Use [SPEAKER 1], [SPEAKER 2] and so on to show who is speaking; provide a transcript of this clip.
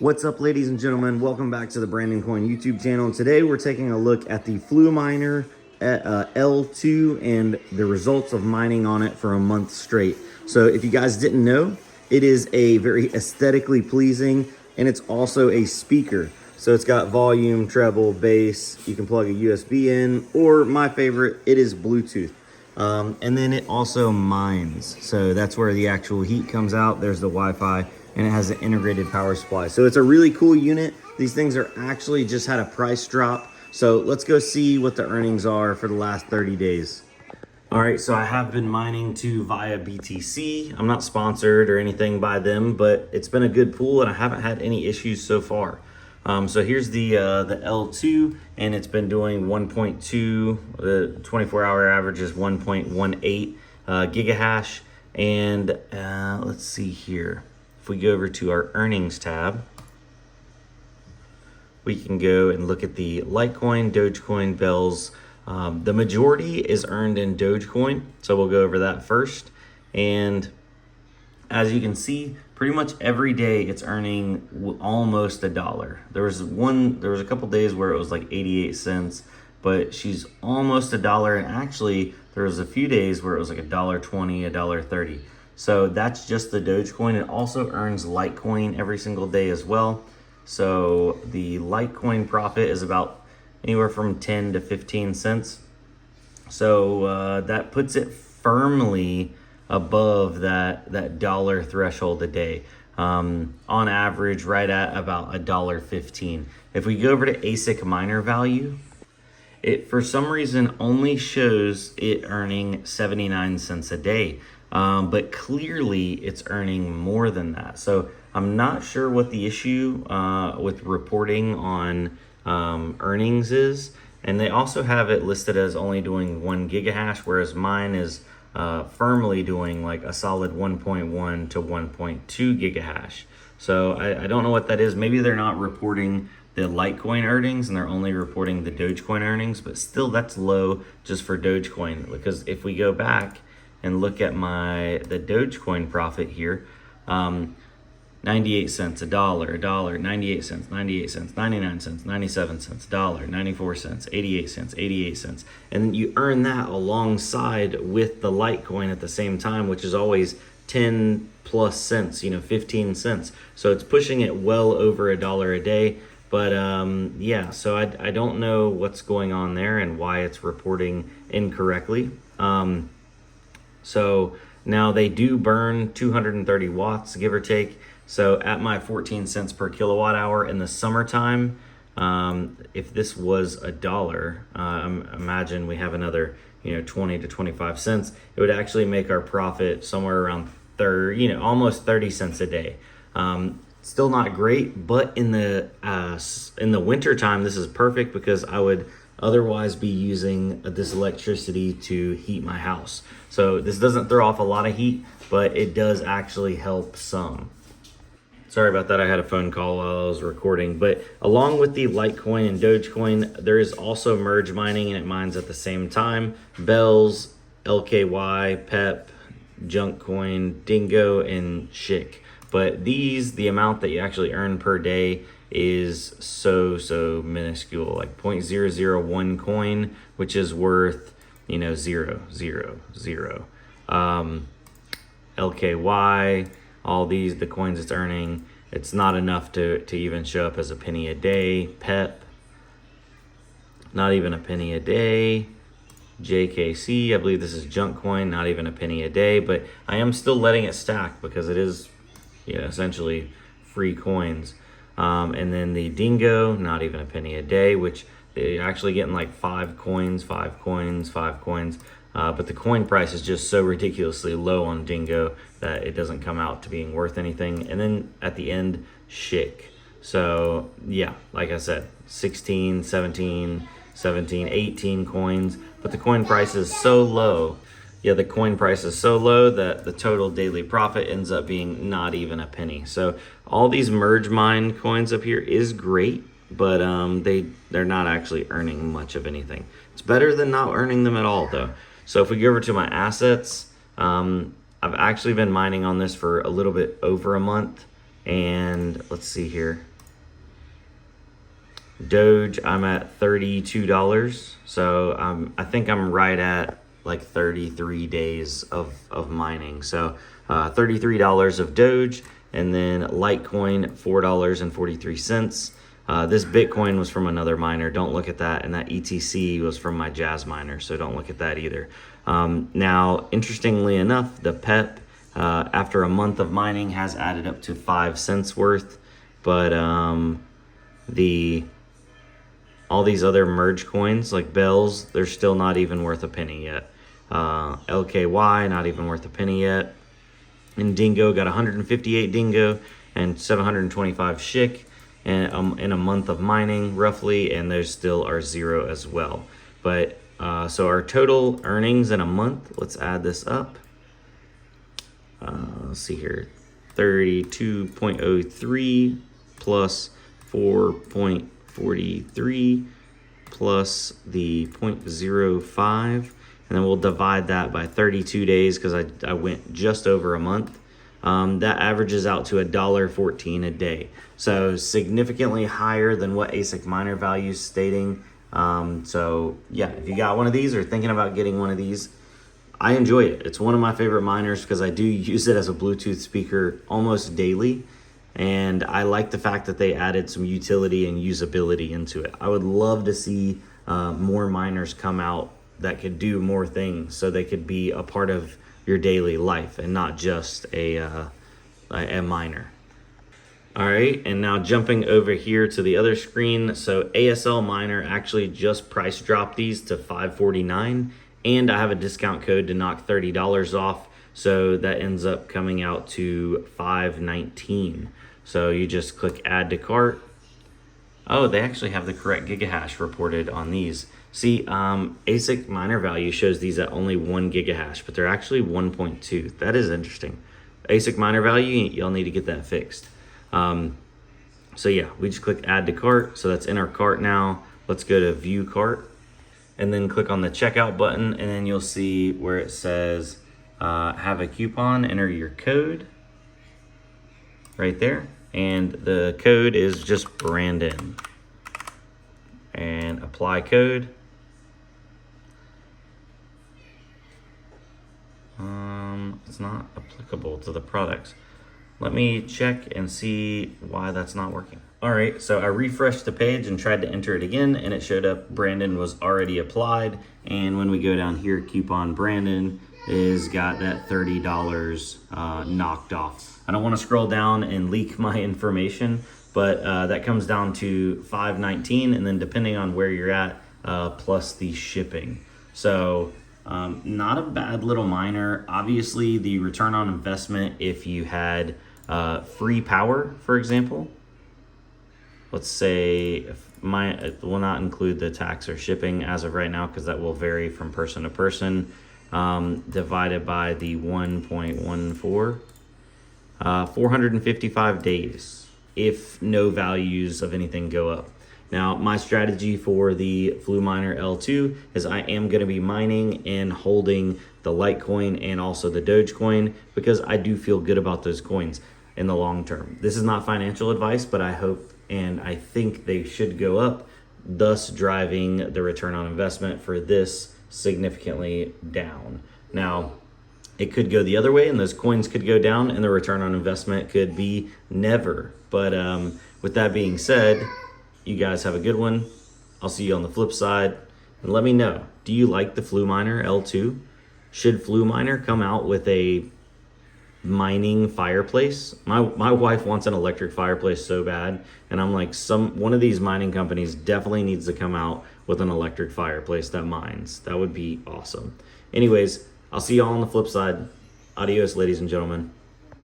[SPEAKER 1] What's up, ladies and gentlemen? Welcome back to the Brandon Coin YouTube channel. Today we're taking a look at the Flu Miner L2 and the results of mining on it for a month straight. So if you guys didn't know, it is a very aesthetically pleasing, and it's also a speaker. So it's got volume, treble, bass. You can plug a USB in, or my favorite, it is Bluetooth. And then it also mines. So that's where the actual heat comes out. There's the Wi-Fi, and it has an integrated power supply. So it's a really cool unit. These things are actually just had a price drop. So let's go see what the earnings are for the last 30 days. All right, so I have been mining via BTC. I'm not sponsored or anything by them, but it's been a good pool and I haven't had any issues so far. So here's the L2, and it's been doing 1.2, the 24-hour average is 1.18 gigahash. And let's see here. If we go over to our earnings tab, we can go and look at the Litecoin, Dogecoin, Bells. The majority is earned in Dogecoin, so we'll go over that first. And as you can see, pretty much every day it's earning almost $1. There was a couple days where it was like 88 cents, but she's almost $1. And actually, there was a few days where it was like $1.20, $1.30. So that's just the Dogecoin. It also earns Litecoin every single day as well. So the Litecoin profit is about anywhere from 10 to 15 cents. So that puts it firmly above that dollar threshold a day. On average, right at about $1.15. If we go over to ASIC miner value, it for some reason only shows it earning 79 cents a day. But clearly it's earning more than that. So I'm not sure what the issue with reporting on earnings is. And they also have it listed as only doing 1 gigahash, whereas mine is firmly doing like a solid 1.1 to 1.2 gigahash. So I don't know what that is. Maybe they're not reporting the Litecoin earnings and they're only reporting the Dogecoin earnings, but still that's low just for Dogecoin. Because if we go back and look at the Dogecoin profit here, 98 cents, $1, 98 cents, 98 cents, 99 cents, 97 cents, $1, 94 cents, 88 cents, 88 cents. And you earn that alongside with the Litecoin at the same time, which is always 10 plus cents, 15 cents. So it's pushing it well over $1 a day. But yeah, so I don't know what's going on there and why it's reporting incorrectly. So now they do burn 230 watts, give or take. So at my 14 cents per kilowatt hour in the summertime, if this was $1, imagine we have another 20 to 25 cents. It would actually make our profit somewhere around almost 30 cents a day. Still not great, but in the winter time, this is perfect because I would otherwise be using this electricity to heat my house. So this doesn't throw off a lot of heat, but it does actually help some. Sorry about that, I had a phone call while I was recording. But along with the Litecoin and Dogecoin, there is also merge mining, and it mines at the same time. Bells, LKY, PEP, Junkcoin, Dingo, and Schick. But the amount that you actually earn per day is so minuscule, like 0.001 coin, which is worth 0.000. LKY, all the coins it's earning, it's not enough to even show up as a penny a day. PEP, not even a penny a day. JKC, I believe this is Junkcoin, not even a penny a day, but I am still letting it stack because it is essentially free coins. And then the Dingo, not even a penny a day, which they're actually getting like 5 coins. But the coin price is just so ridiculously low on Dingo that it doesn't come out to being worth anything. And then at the end, Schick. So yeah, like I said, 16, 17, 18 coins, but the coin price is so low. Yeah, the coin price is so low that the total daily profit ends up being not even a penny. So all these merge mine coins up here is great, but they're not actually earning much of anything. It's better than not earning them at all though. So if we go over to my assets, I've actually been mining on this for a little bit over a month. And let's see here. Doge, I'm at $32. So I think I'm right at like 33 days of mining. So $33 of Doge, and then Litecoin, $4.43. This Bitcoin was from another miner. Don't look at that. And that ETC was from my Jazz miner. So don't look at that either. Now, interestingly enough, the PEP, after a month of mining, has added up to 5 cents worth. But all these other merge coins like Bells, they're still not even worth a penny yet. LKY, not even worth a penny yet. And Dingo got 158 Dingo and 725 Schick in a month of mining roughly, and those still are 0 as well. But so our total earnings in a month, let's add this up. Let's see here, 32.03 plus 4.43 plus the 0.05, and then we'll divide that by 32 days because I went just over a month. That averages out to $1.14 a day. So significantly higher than what ASIC miner value is stating. So yeah, if you got one of these or thinking about getting one of these, I enjoy it. It's one of my favorite miners because I do use it as a Bluetooth speaker almost daily. And I like the fact that they added some utility and usability into it. I would love to see more miners come out that could do more things so they could be a part of your daily life and not just a miner. All right, and now jumping over here to the other screen. So ASL Miner actually just price dropped these to $5.49, and I have a discount code to knock $30 off. So that ends up coming out to $5.19. So you just click add to cart. Oh, they actually have the correct gigahash reported on these. See, ASIC miner value shows these at only 1 gigahash, but they're actually 1.2. That is interesting. ASIC miner value, you'll need to get that fixed. So yeah, we just click add to cart. So that's in our cart now. Let's go to view cart and then click on the checkout button, and then you'll see where it says have a coupon, enter your code right there. And the code is just Brandon. And apply code. It's not applicable to the products. Let me check and see why that's not working. All right, so I refreshed the page and tried to enter it again, and it showed up Brandon was already applied. And when we go down here, coupon Brandon is got that $30 knocked off. I don't want to scroll down and leak my information, but that comes down to $5.19, and then depending on where you're at, plus the shipping. So not a bad little miner. Obviously, the return on investment, if you had free power, for example, let's say it will not include the tax or shipping as of right now because that will vary from person to person, divided by the 1.14, 455 days if no values of anything go up. Now, my strategy for the Fluminer L2 is I am going to be mining and holding the Litecoin and also the Dogecoin because I do feel good about those coins in the long term. This is not financial advice, but I hope and I think they should go up, thus driving the return on investment for this significantly down. Now, it could go the other way and those coins could go down and the return on investment could be never. But with that being said, you guys have a good one. I'll see you on the flip side. And let me know, do you like the Fluminer L2? Should Fluminer come out with a mining fireplace? My wife wants an electric fireplace so bad. And I'm like, one of these mining companies definitely needs to come out with an electric fireplace that mines. That would be awesome. Anyways, I'll see you all on the flip side. Adios, ladies and gentlemen.